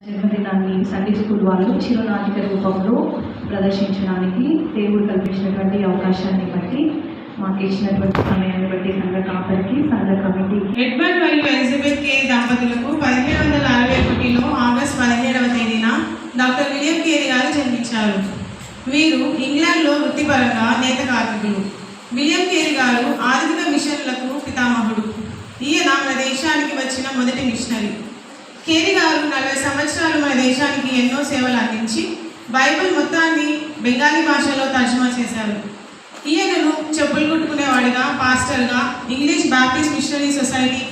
జన్మదినాన్ని Sunday school వాళ్ళు చిరునాటిక రూపంలో ప్రదర్శించడానికి దేవుడు కల్పించినటువంటి అవకాశాన్ని బట్టి మాకు ఇచ్చినటువంటి సమయాన్ని బట్టి సంఘ కాపరికి సంఘ కమిటీ ఎడ్వర్డ్ మరియు ఎలిజబెత్ కేరీ దంపతులకు 1761లో ఆగస్టు 17వ తేదీన డాక్టర్ విలియం కేరీ గారు జన్మించారు. వీరు ఇంగ్లాండ్లో వృత్తిపరంగా నేత కార్మికులు. విలియం కేరీ గారు ఆర్థిక మిషన్లకు పితామహుడు. ఈయన మన దేశానికి వచ్చిన మొదటి మిషనరీ. కేరీ గారు 40 సంవత్సరాలు మన దేశానికి ఎన్నో సేవలు అందించి బైబిల్ మొత్తాన్ని బెంగాలీ భాషలో తర్జుమా చేశారు. ఈయనను చెప్పులు కుట్టుకునేవాడిగా, పాస్టర్గా, ఇంగ్లీష్ బాప్టిస్ట్ మిషనరీ సొసైటీ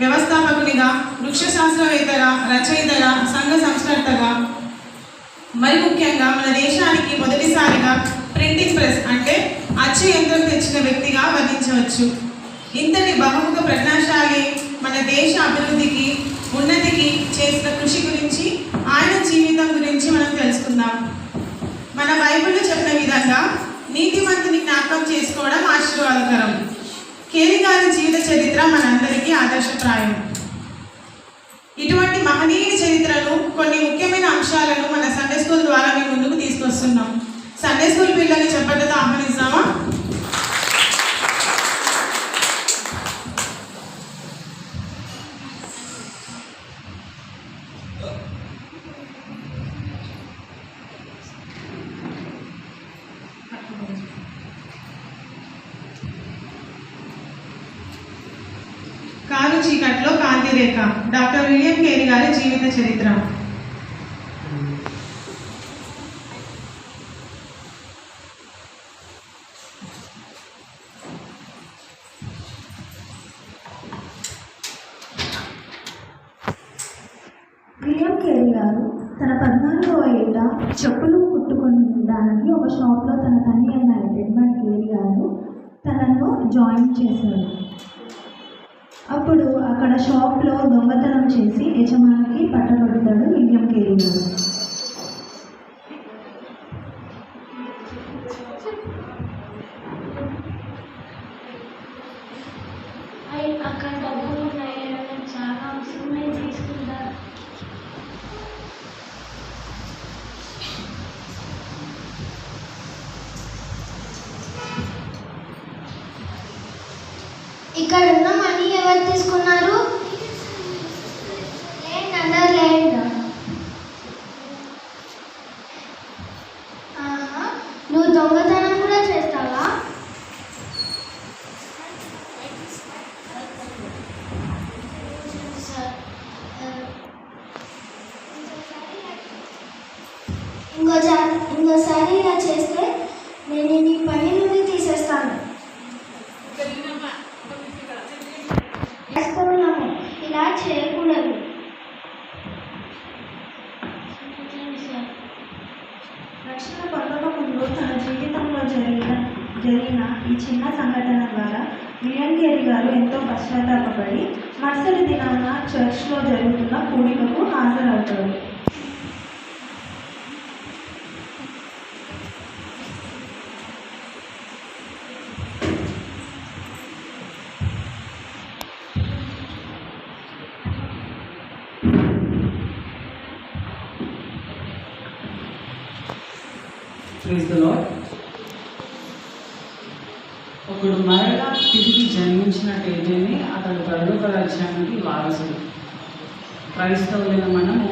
వ్యవస్థాపకునిగా, వృక్షశాస్త్రవేత్తగా, రచయితగా, సంఘ సంస్కర్తగా, మరి ముఖ్యంగా మన దేశానికి మొదటిసారిగా ప్రింటింగ్ ప్రెస్ అంటే అచ్చు యంత్రం తెచ్చిన వ్యక్తిగా వర్ణించవచ్చు. ఇంతటి బహుముఖ ప్రజ్ఞాశాలి మన దేశ అభివృద్ధికి, ఉన్నతికి చేసిన కృషి గురించి, ఆయన జీవితం గురించి మనం తెలుసుకుందాం. మన బైబిల్లో చెప్పిన విధంగా నీతిమంతుని జ్ఞాపకం చేసుకోవడం ఆశీర్వాదకరం. కేరీ గారి జీవిత చరిత్ర మనందరికీ ఆదర్శప్రాయం. ఇటువంటి మహనీయ చరిత్రను, కొన్ని ముఖ్యమైన అంశాలను మన సండే స్కూల్ ద్వారా మేము ముందుకు తీసుకొస్తున్నాం. సండే స్కూల్ పిల్లల్ని చెప్పడంతో ఆహ్వానిస్తామా? కారు చీకట్లో కాంతి రేఖ, డాక్టర్ విలియం కేరీ గారి జీవిత చరిత్ర. విలియం కేరీ గారు తన 14వ ఏట చెప్పులు కుట్టుకోవడానికి ఒక షాప్లో తన తండ్రి అయిన ఎడ్వర్డ్ కేరీ గారు తనను జాయిన్ చేశారు. అప్పుడు అక్కడ షాప్లో దొంగతనం చేసి యజమానికి పట్టబడతాడు విలియం కేరీ గారు. అక్కడ డబ్బులు ఉన్నాయి, చాలా అవసరమై తీసుకుంటారు. ఇక్కడ ఉన్న మనీ ఎవరు తీసుకున్నారు? Land under land. నువ్వు దొంగతనం కూడా చేస్తావా? ఇంకోసారి ఇలా చేస్తే నేను నీ పని నుండి తీసేస్తాను. ఇలా చేయకూడదు. రక్షణ పొందకముందు తన జీవితంలో జరిగిన ఈ చిన్న సంఘటన ద్వారా విలియం కేరీ గారు ఎంతో పశ్చాత్తాపడి మరుసటి దినాన చర్చ్లో జరుగుతున్న కూడికకు హాజరవుతాడు. ఒకడు మరలా తిరిగి జన్మించినట్టయితేనే అతడు పరలోక రాజ్యానికి వారసుడు. క్రైస్తవులైన మనము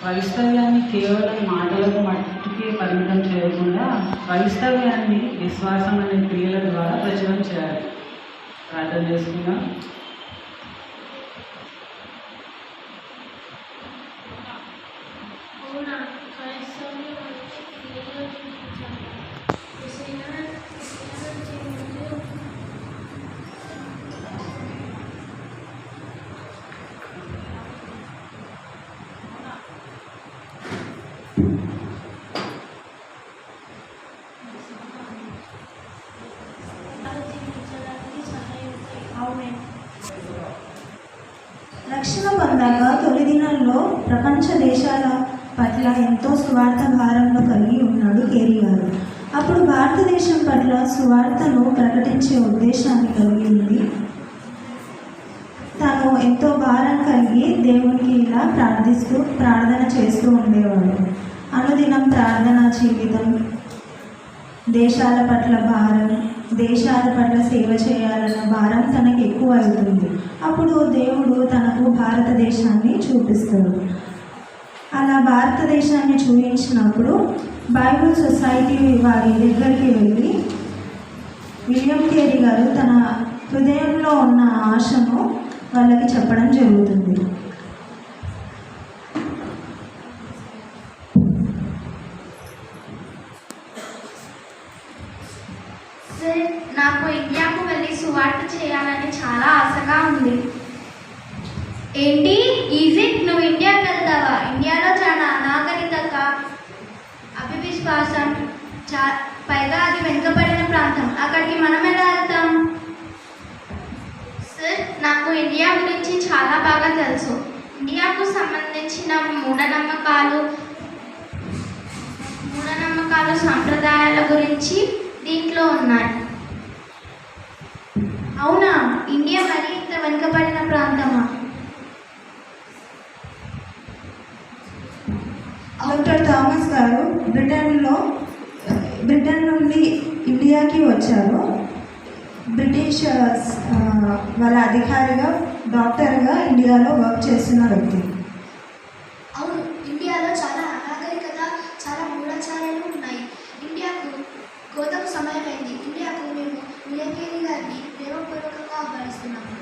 క్రైస్తవ్యాన్ని కేవలం మాటలకు మట్టుకే పరిమితం చేయకుండా క్రైస్తవ్యాన్ని విశ్వాసం అనే క్రియల ద్వారా ప్రచురం చేయాలి. ప్రార్థన చేసుకుందాం. రక్షణ పొందాక తొలి దినాల్లో ప్రపంచ దేశాల పట్ల ఎంతో సువార్త భారంలో కలిగి ఉన్నాడు కేరీ గారు. అప్పుడు భారతదేశం పట్ల సువార్తను ప్రకటించే ఉద్దేశాన్ని కలిగి ఉంది. తన తను ఎంతో భారం కలిగి దేవునికి ఇలా ప్రార్థన చేస్తూ ఉండేవాడు. అనుదినం ప్రార్థనా జీవితం, దేశాల పట్ల భారం, దేశాల పట్ల సేవ చేయాలన్న భారం తనకి ఎక్కువ అవుతుంది. అప్పుడు దేవుడు తనకు భారతదేశాన్ని చూపిస్తాడు. అలా భారతదేశాన్ని చూపించినప్పుడు బైబిల్ సొసైటీ వారి దగ్గరికి వెళ్ళి విలియం కేరీ గారు తన హృదయంలో ఉన్న ఆశను వాళ్ళకి చెప్పడం జరుగుతుంది. సార్, నాకు ఇండియాకు వెళ్ళి సువార్త చేయాలని చాలా ఆశగా ఉంది. ఏంటి ఈజిప్ట్, నువ్వు ఇండియాకి వెళ్తావా? ఇండియాలో చాలా అనాగరికత, అవిశ్వాసం, పైగా అది వెనుకబడిన ప్రాంతం. అక్కడికి మనం ఎలా వెళ్తాం? సార్, నాకు ఇండియా గురించి చాలా బాగా తెలుసు. ఇండియాకు సంబంధించిన మూఢనమ్మకాలు సాంప్రదాయాల గురించి దీంట్లో ఉన్నాయి. అవునా? ఇండియా మరి ఇంత వెనుకబడిన ప్రాంతమా? డాక్టర్ థామస్ గారు బ్రిటన్ నుండి ఇండియాకి వచ్చారు. బ్రిటిష్ వాళ్ళ అధికారిగా డాక్టర్గా ఇండియాలో వర్క్ చేస్తున్న వ్యక్తి. అవును, ఇండియాలో చాలా అనాగరికత, చాలా మూఢాచారాలు ఉన్నాయి. ఇండియాకు కోతకు సమయమైంది. ఇండియాకు మేము విలియం కేరీ గారిని ప్రేమపూర్వకంగా ఆహ్వానిస్తున్నాము.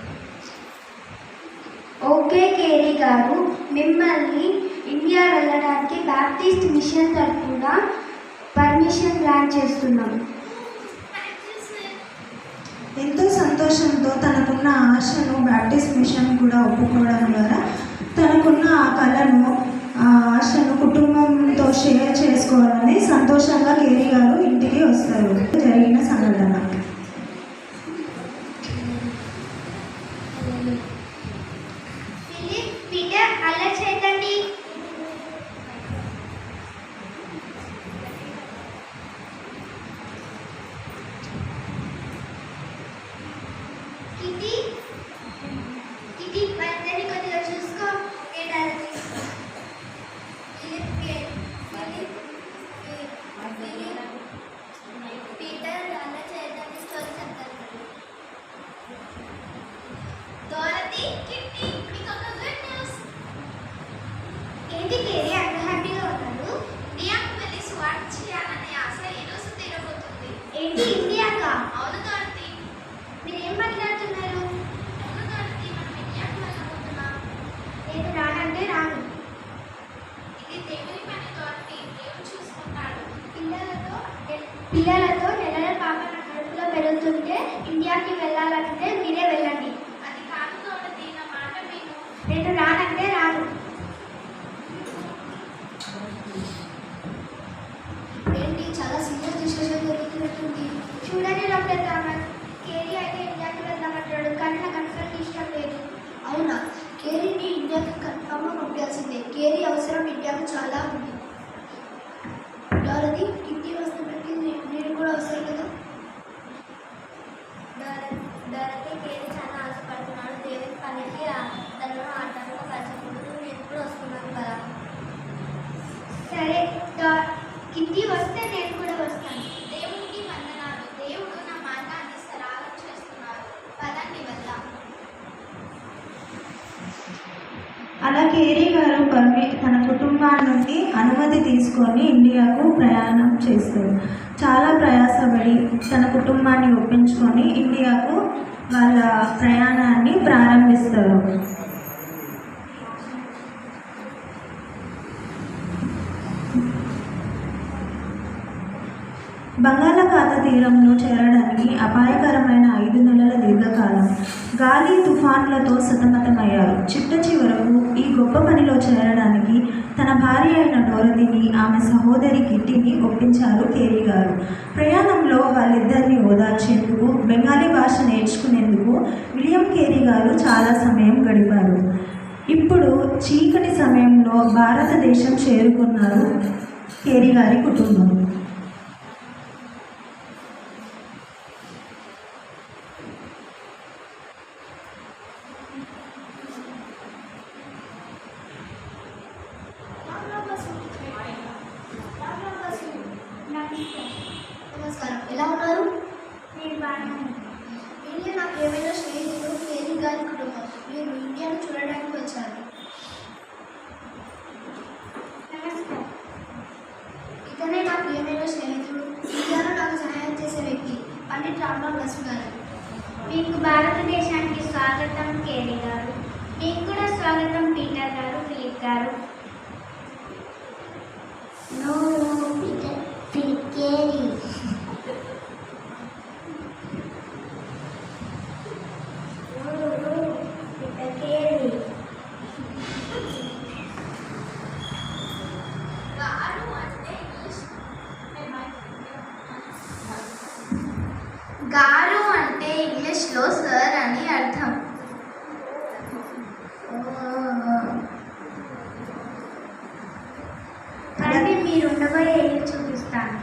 ఓకే కేరీ గారు, మిమ్మల్ని ఇండియా వెళ్ళడానికి బాప్టిస్ట్ మిషన్ తరఫున పర్మిషన్ గ్రాంట్ చేస్తున్నాము. ఎంతో సంతోషంతో తనకున్న ఆశను బాప్టిస్ట్ మిషన్ కూడా ఒప్పుకోవడం ద్వారా తనకున్న ఆ కళను, ఆ ఆశను కుటుంబంతో షేర్ చేసుకోవాలని సంతోషంగా కేరీ గారు ఇంటికి వస్తారు. జరిగిన సంఘటన. పీటర్, అల్లరి చేయకండి. కిటి వాళ్ళని కొద్దిగా చూసుకో. పీటర్ అలా చేయడానికి స్టోరీ చెప్తారు. డోరతీ, కిట్టి, మీకు ఒక గుడ్ న్యూస్. ఏంటి కేరీ అంత హ్యాపీగా ఉన్నారు? ఇండియాకు వెళ్ళి సువార్త చేయాలనే ఆశ ఈ రోజు తీరబోతుంది. ఏంటి ఇండియాకా? అవును డోరతీ. మీరేం మాట్లాడుతున్నారు? అవును డోరతీ, మనం ఇండియాకు వెళ్ళబోతున్నాం. నేను రానంటే రాను. ఇది దేవుని పని డోరతీ, దేవుడు చూసుకుంటాడు. పిల్లలతో నెలల పాప నా కడుపులో పెరుగుతుంటే ఇండియాకి వెళ్ళాలంటే మీరే వెళ్ళండి. అది కాదు డోరతీ, నా మాట విను. నేను రానంటే రాను. ఏంటి చాలా సీరియస్ డిస్కషన్ జరుగుతున్నట్టుంది. చూడండి డాక్టర్ థామస్, కేరీ అయితే ఇండియాకి వెళ్దామంటాడు, కానీ నాకు అసలు ఇష్టం లేదు. అవునా? కేరీని ఇండియాకి కన్ఫామ్గా పంపించాల్సిందే. కేరీ అవసరం ఇండియాకు చాలా ఉంది. డోరతీ, కిట్టి వస్తున్నట్టు మీరు కూడా వస్తారు కదా? డోరతీ, కేరీ చాలా ఆశపడుతున్నాడు. దేవుని పనికి తనను ఆటంగా కలిసినప్పుడు నేను కూడా వస్తున్నాను కదా. సరే, కిట్టి వస్తే నేను కూడా వస్తాను. దేవునికి వందనాలు. దేవుడు నా మార్గాన్ని సరళం చేస్తున్నారు. పదండి వెళ్దాం. అలా కేరీ గారు తన కుటుంబాల నుండి అనుమతి తీసుకొని ఇండియాకు ప్రయాణం చేస్తారు. చాలా ప్రయాసపడి తన కుటుంబాన్ని ఒప్పించుకొని ఇండియాకు వాళ్ళ ప్రయాణాన్ని ప్రారంభిస్తారు. బంగాళాఖాత తీరంలో చేరడానికి అపాయకరమైన 5 నెలల దీర్ఘకాలం. గాలి తుఫాన్లతో సతమతమయ్యారు. చిట్ట చివరకు ఈ గొప్ప పనిలో చేరడానికి తన భార్య అయిన డోరతీని, ఆమె సహోదరి కిట్టిని ఒప్పించారు కేరీ గారు. ప్రయాణంలో వాళ్ళిద్దరిని ఓదార్చేందుకు, బెంగాలీ భాష నేర్చుకునేందుకు విలియం కేరీ గారు చాలా సమయం గడిపారు. ఇప్పుడు చీకటి సమయంలో భారతదేశం చేరుకున్నారు కేరీ గారి కుటుంబం. రామబసు గారు. మీకు భారతదేశానికి స్వాగతం కేరీ గారు. మీకు కూడా స్వాగతం Peter garu, Philip garu. No Peter, Philip Carey. Peter Carey. గారు అంటే ఇంగ్లీష్లో సార్ అని అర్థం. రండి, మీరు ఉండబోయే ఇల్లు చూపిస్తాను.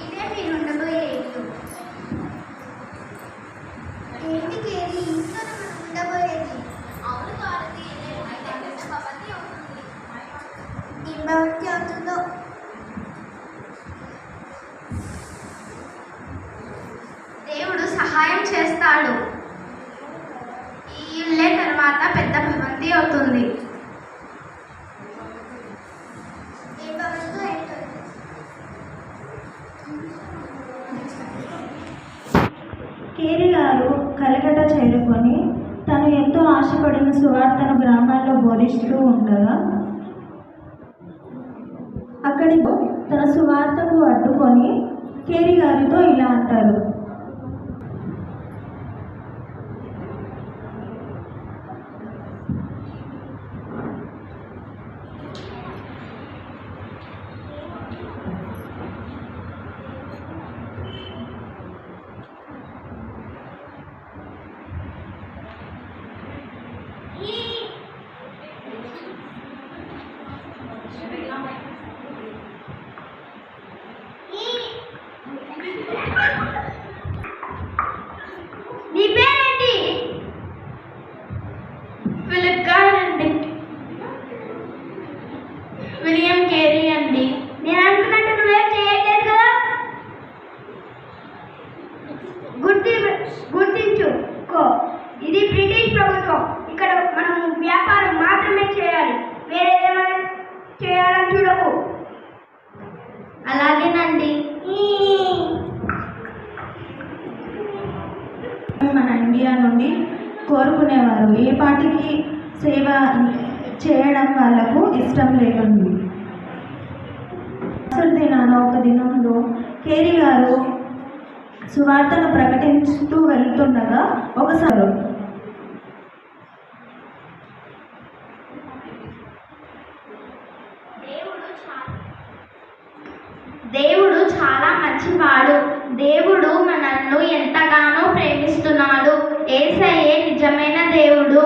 ఇదే మీరు ఉండబోయే ఇల్లు. ఏంటి కేరీ, ఇంకా మనం ఉండబోయేది? అవును భారతి, అయితే పెద్ద భవంతి అవుతుంది. ఏం భవంతి అవుతుందో? దేవుడు సహాయం చేస్తాడు. ఈ ఇల్లే తర్వాత పెద్ద భవంతి అవుతుంది. ఏ భవంతి అవుతుంది? కేరీ గారు కలకట చేరుకొని తను ఎంతో ఆశపడిన సువార్తను గ్రామాల్లో బోధిస్తూ ఉండగా అక్కడి తన సువార్తకు అడ్డుకొని కేరీ గారితో ఇలా అంటారు. నీ పేరేంటి? ఫిలిప్ గారు అండి. విలియం కేరీ అండి. నేను అనుకున్నట్టు నువ్వేం చేయట్లేదు కదా. గుర్తించుకో, ఇది బ్రిటిష్ ప్రభుత్వం. ఇక్కడ మనం వ్యాపారం మాత్రమే చేయాలి, వేరేదేమైనా చేయాలని చూడకు. అలాగేనండి. మన ఇండియా నుండి కోరుకునేవారు. ఏ పార్టీకి సేవ చేయడం వాళ్ళకు ఇష్టం లేకుంది. అసలు దినాన ఒక దినంలో కేరీ గారు సువార్తను ప్రకటిస్తూ వెళ్తుండగా ఒకసారి దేవుడు చాలా మంచివాడు. దేవుడు మనల్ని ఎంతగానో ప్రేమిస్తున్నాడు. యేసయ్యే నిజమైన దేవుడు.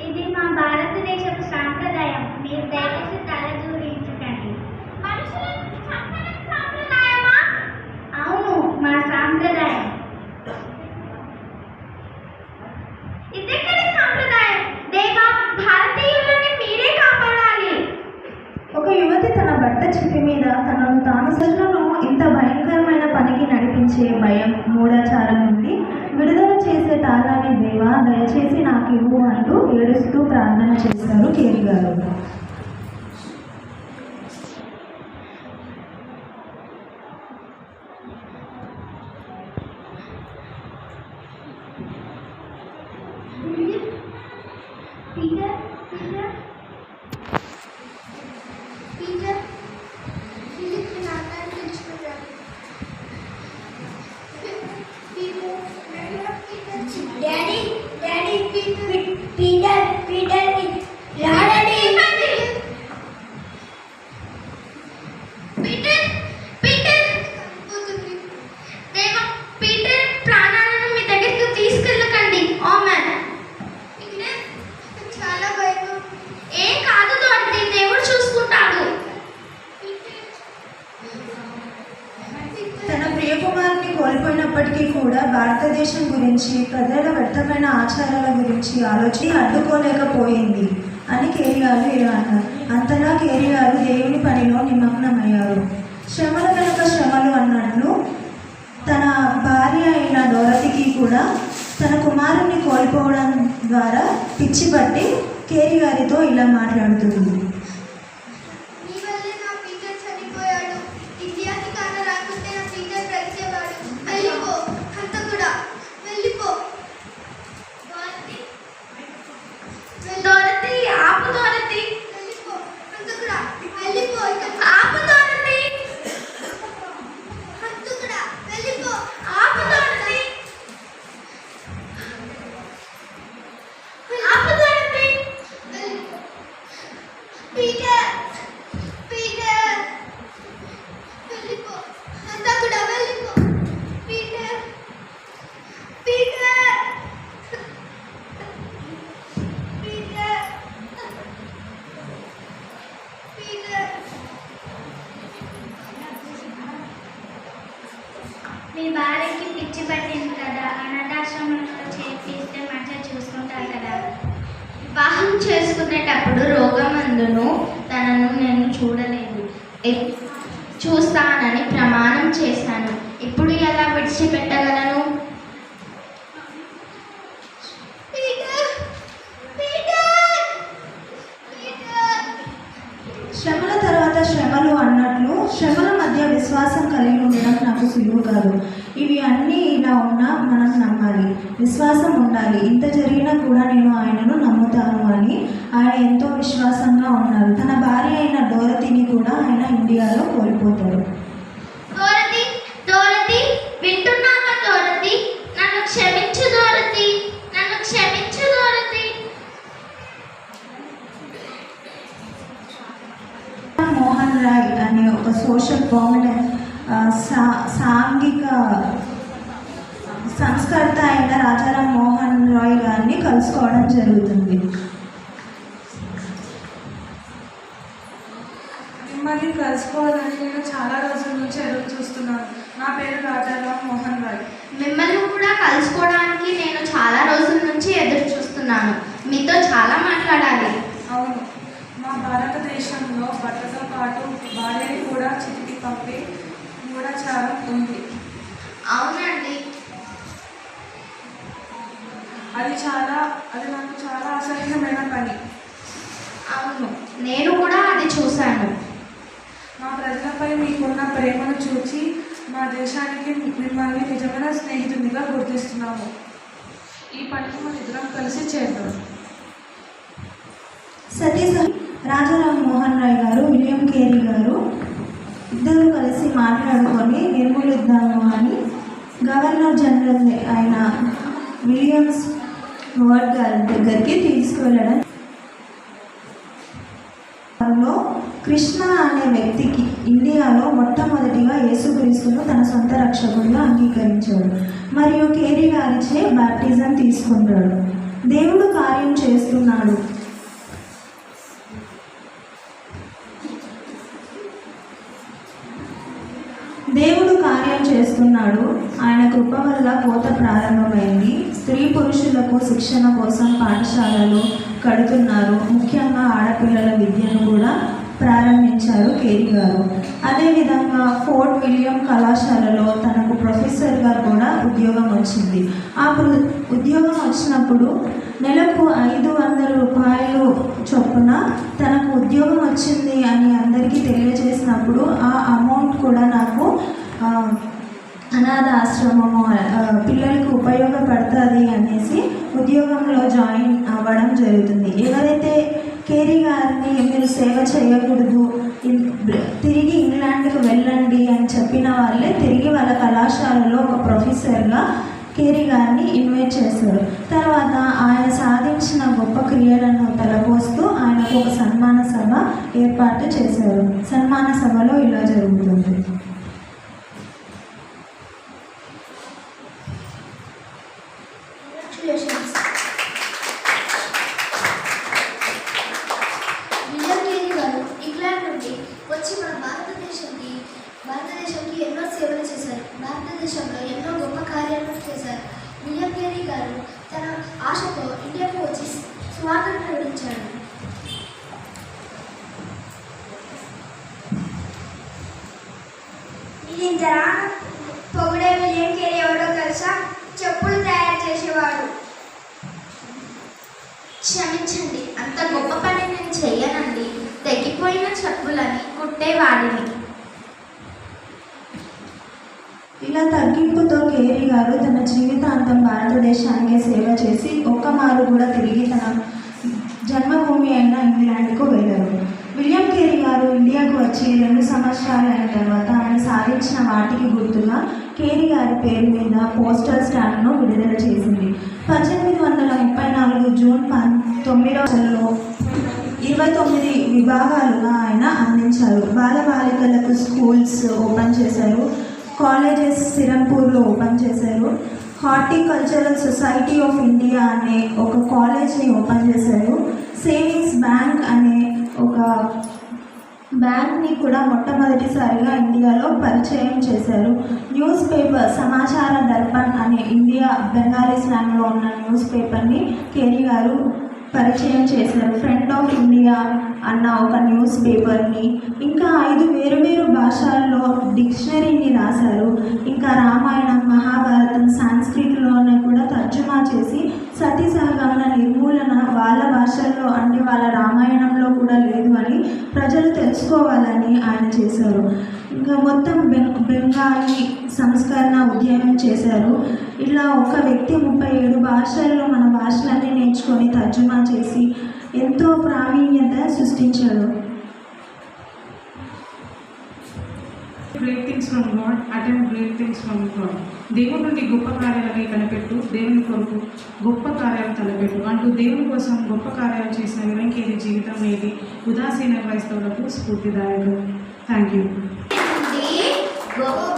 ఇది మా భారతదేశపు సాంప్రదాయం. మీరు దయచేసి తల దూరించకండి. అవును, మా సాంప్రదాయం. ఇదెక్కడి సాంప్రదాయం? దేవా, భారతీయులని మీరే కాపాడాలి. ఒక యువతి తన భర్త చితి మీద తనను తాను సజలను ఇంత భయంకరమైన పనికి నడిపించే భయం, మూఢాచారం నుండి విడుదల చేసే తాళాన్ని దేవా దయచేసి నాకు ఇవ్వు అంటూ ఏడుస్తూ ప్రార్థన చేశారు కేరీ గారు. పీటర్, పీటర్, పీటర్, ఫిలిప్ నాన్నని పిలుచుకుంటాడు. డాడీ, డాడీ, పీటర్, పీటర్, రాడండి. పీటర్, పీటర్, దేవా, పీటర్ ప్రాణాలను మీ దగ్గరికి తీసుకెళ్ళకండి. ఆమెన్. చాలా భయం. ఏం కాదు, దేవుడు చూసుకుంటాడు. భారతదేశం గురించి, ప్రజల వ్యర్థమైన ఆచారాల గురించి ఆలోచన అడ్డుకోలేకపోయింది అని కేరీ గారు ఇలా అన్నారు. అంతలా కేరీ గారు దేవుని పనిలో నిమగ్నమయ్యారు. శ్రమల వెనుక శ్రమలు అన్నట్లు తన భార్య అయిన డోరతికి కూడా తన కుమారుణ్ణి కోల్పోవడం ద్వారా పిచ్చి పట్టి కేరీ గారితో ఇలా మాట్లాడుతుంది. నీ వల్లే నా పీటర్ చనిపోయాడు. ఇతిహాసి కాన రాకుంటే నా పీటర్ బ్రతికేవాడు. వెళ్ళిపో అంత కూడా వెళ్ళిపో. డోరతీ, ఆపు డోరతీ. వెళ్ళిపో అంత కూడా వెళ్ళిపో. ఆపు డోరతీ. అంత కూడా వెళ్ళిపో. ఆపు డోరతీ. ఆపు డోరతీ. వెళ్ళిపో. పీటర్ పీటర్ వెళ్ళిపో అంత కూడా వెళ్ళిపో. పీటర్ పీటర్ పీటర్ పీటర్ మీ భార్యకి పిచ్చి పట్టింది కదా, అనాథాశ్రమంలో చేపిస్తే మంచిగా చూసుకుంటారు కదా. వివాహం చేసుకునేటప్పుడు రోగమందును తనను నేను చూడలేదు, చూస్తానని ప్రమాణం చేశాను. ఇప్పుడు ఎలా విడిచిపెట్టగలను? పీటర్ పీటర్ పీటర్ శ్రమల తర్వాత శ్రమలు అన్నట్లు శ్రమల మధ్య విశ్వాసం కలిగి ఉండడం నాకు సులువు కాదు. ఇవి అన్నీ ఇలా ఉన్నా మనం నమ్మాలి, విశ్వాసం ఉండాలి. ఇంత జరిగినా కూడా నేను ఆయనను నమ్ముతాను అని ఆయన ఎంతో విశ్వాసంగా ఉన్నారు. తన భార్య అయిన డోరతిని కూడా ఆయన ఇండియాలో కోల్పోతారు. డోరతీ, డోరతీ, వింటున్నావా డోరతీ? నన్ను క్షమించు డోరతీ, నన్ను క్షమించు డోరతీ. మోహన్ రాయ్ అనే ఒక సోషల్ ప్రామినెంట్ సాంఘిక సంస్కర్త అయిన రాజారాం మోహన్ రాయ్ గారిని కలుసుకోవడం జరుగుతుంది. మిమ్మల్ని కలుసుకోవాలని నేను చాలా రోజుల నుంచి ఎదురు చూస్తున్నాను. నా పేరు రాజారాం మోహన్ రాయ్. మిమ్మల్ని కూడా కలుసుకోవడానికి నేను చాలా రోజుల నుంచి ఎదురు చూస్తున్నాను. మీతో చాలా మాట్లాడాలి. అవును, మా భారతదేశంలో భర్తతో పాటు భార్యని కూడా చితికి పంపి గూఢచారం ఉంది. అవునండి, అది నాకు చాలా అసహ్యమైన పని. అవును, నేను కూడా అది చూశాను. మా ప్రజలపై మీకున్న ప్రేమను చూసి మా దేశానికి మిమ్మల్ని నిజమైన స్నేహితునిగా గుర్తిస్తున్నాము. ఈ పనికి మన ఇద్దరం కలిసి చేద్దాం. సతీష్ రాజారాం మోహన్ రాయ్ గారు, విలియం కేరీ గారు ఇద్దరు కలిసి మాట్లాడుకొని నిర్మూలిద్దాము అని గవర్నర్ జనరల్ అయిన విలియమ్స్ వర్డ్ గారి దగ్గరికి తీసుకువెళ్ళడం. కృష్ణ అనే వ్యక్తికి ఇండియాలో మొట్టమొదటిగా యేసుక్రీస్తును తన సొంత రక్షకుడిగా అంగీకరించాడు మరియు కేరీ గారిచే బాప్టిజం తీసుకున్నాడు. దేవుడు కార్యం చేస్తున్నాడు. దేవుడు కార్యం చేస్తున్నాడు. ఆయన కృప వల్ల కోత ప్రారంభమైంది. స్త్రీ పురుషులకు శిక్షణ కోసం పాఠశాలలు కడుతున్నారు. ముఖ్యంగా ఆడపిల్లల విద్యను కూడా ప్రారంభించారు కేరీ గారు. అదేవిధంగా ఫోర్ట్ విలియం కళాశాలలో తనకు ప్రొఫెసర్గా కూడా ఉద్యోగం వచ్చింది. ఆ ఉద్యోగం వచ్చినప్పుడు నెలకు 500 రూపాయలు చొప్పున తనకు ఉద్యోగం వచ్చింది అని అందరికీ తెలియజేసినప్పుడు ఆ అమౌంట్ కూడా నాకు అనాథ ఆశ్రమము పిల్లలకు ఉపయోగపడుతుంది అనేసి ఉద్యోగంలో జాయిన్ అవ్వడం జరుగుతుంది. ఎవరైతే కేరీ గారిని మీరు సేవ చేయకూడదు, తిరిగి ఇంగ్లాండ్కి వెళ్ళండి అని చెప్పిన వాళ్ళే తిరిగి వాళ్ళ కళాశాలలో ఒక ప్రొఫెసర్గా కేరీ గారిని ఇన్వైట్ చేశారు. తర్వాత ఆయన సాధించిన గొప్ప క్రియలను తలపోస్తూ ఆయనకు ఒక సన్మాన సభ ఏర్పాటు చేశారు. సన్మాన సభలో ఇలా జరుగుతుంది. విలియం కేరీ గారు ఇంగ్లాండ్ నుండి వచ్చి మన భారతదేశానికి ఎన్నో సేవలు చేశారు. భారతదేశంలో ఎన్నో గొప్ప కార్యాలను చేశారు. గారు తన ఆశతో ఇండియాకు వచ్చి స్వార్థం ప్రకటించాడు. ఇంతరా పొగిడే విలియం కేరీ ఎవరో తెలుసా? చెప్పులు తయారు చేసేవాడు. క్షమించండి, అంత గొప్ప పని నేను చెయ్యనండి. తెగిపోయిన చెప్పులని కుట్టేవాడిని. ఇలా తగ్గింపుతో కేరీ గారు తన జీవితాంతం భారతదేశానికి సేవ చేసి ఒక్కమారు కూడా తిరిగి తన జన్మభూమి అయిన ఇంగ్లాండ్కు వెళ్ళారు. విలియం కేరీ గారు ఇండియాకు వచ్చి 2 సంవత్సరాలు అయిన తర్వాత ఆయన సాధించిన వాటికి గుర్తుగా కేరీ గారి పేరు మీద పోస్టల్ స్టాంప్ను విడుదల చేసింది. 1834 జూన్ 9లో 29 విభాగాలుగా ఆయన అందించారు. బాలబాలికలకు స్కూల్స్ ఓపెన్ చేశారు. కాలేజెస్ సిరంపూర్లో ఓపెన్ చేశారు. హార్టికల్చరల్ సొసైటీ ఆఫ్ ఇండియా అనే ఒక కాలేజ్ని ఓపెన్ చేశారు. సేవింగ్స్ బ్యాంక్ అనే ఒక బ్యాంక్ని కూడా మొట్టమొదటిసారిగా ఇండియాలో పరిచయం చేశారు. న్యూస్ పేపర్ సమాచార దర్పణ్ అనే ఇండియా బెంగాలీ స్లాంగ్లో ఉన్న న్యూస్ పేపర్ని కేరీ గారు పరిచయం చేశారు. ఫ్రంట్ ఆఫ్ ఇండియా అన్న ఒక న్యూస్ పేపర్ని, ఇంకా 5 వేరువేరు భాషల్లో డిక్షనరీని రాశారు. ఇంకా రామాయణం, మహాభారతం సాంస్క్రిట్లోనే కూడా తర్జుమా చేసి సతీ సహగమన నిర్మూలన వాళ్ళ భాషల్లో అంటే వాళ్ళ రామాయణంలో కూడా లేదు అని ప్రజలు తెలుసుకోవాలని ఆయన చేశారు. ఇంకా మొత్తం బెంగాలీ సంస్కరణ ఉద్యమం చేశారు. ఇలా ఒక వ్యక్తి 37 భాషల్లో మన భాషలన్నీ నేర్చుకొని తర్జుమా చేసి ఎంతో ప్రావీణ్యత సృష్టించాడు. Great things from God, attempt great things from God. దేవుడి నుండి గొప్ప కార్యాలకి కనిపెట్టు, దేవుని కొరకు గొప్ప కార్యాలు తలపెట్టు అంటూ దేవుని కోసం గొప్ప కార్యాలు చేసిన విలియం కేరీ జీవితం ఏది ఉదాసీన క్రైస్తవులకు స్ఫూర్తిదాయకం. Thank you. గొప్ప